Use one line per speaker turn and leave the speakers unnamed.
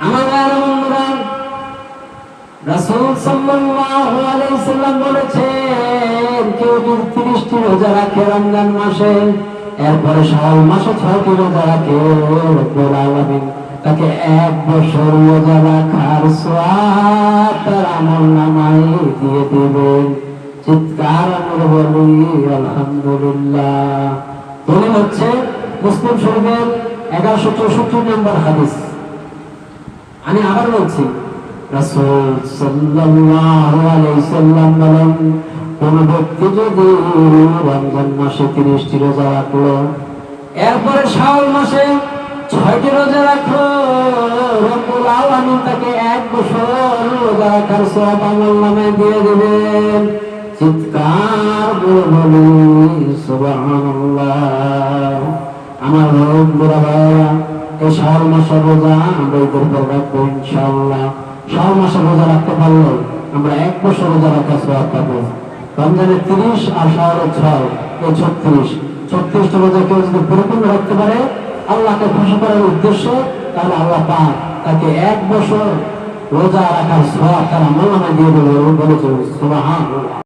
আমার বন্ধুরা, রাসূল সাল্লাল্লাহু আলাইহি সাল্লাম বলেছেন, কেউ যদি 30টি রোজা রাখে রমজান মাসে, এরপরে শাওয়াল মাসে 6টি রোজা রাখে, রব্বুল আলামিন তাকে 1 বছর রোজা রাখার সওয়াব তার আমলনামায় দিয়ে দিবেন। চিৎকার করে বলি আলহামদুলিল্লাহ। দলিল হচ্ছে মুসলিম শরীফের 1164 নম্বর হাদিস। আমি আবার বলছি, রাসূল সাল্লাল্লাহু আলাইহি সাল্লাম বলেন, কোন ব্যক্তি যদি রমজান মাসে 30টি রোজা রাখলো, এরপরে শাওয়াল মাসে 6টি রোজা রাখলো, রব্বুল আলামিন তাকে 1 বছর রোজা রাখার সওয়াব আমলনামায় দিয়ে দিবেন। চিৎকার করে বলি সুবহানাল্লাহ। আমার বন্ধুরা ভাইরা, এই শাওয়াল মাসের রোজা আমরা ঈদের পর রাখবো ইনশাআল্লাহ। শাওয়াল মাসের রোজা রাখতে পারলে আমরা 1 বছর রোজা রাখার সওয়াব পাবো। রমজানের 30 আর শাওয়ালের 6, এই 36টা রোজা কেউ যদি পরিপূর্ণ রাখতে পারে আল্লাহকে খুশি করার উদ্দেশ্যে, তাহলে আল্লাহ পাক তাকে 1 বছর রোজা রাখার সওয়াব তার আমলনামায় দিয়ে দেবে। বলেছে সুবহানাল্লাহ।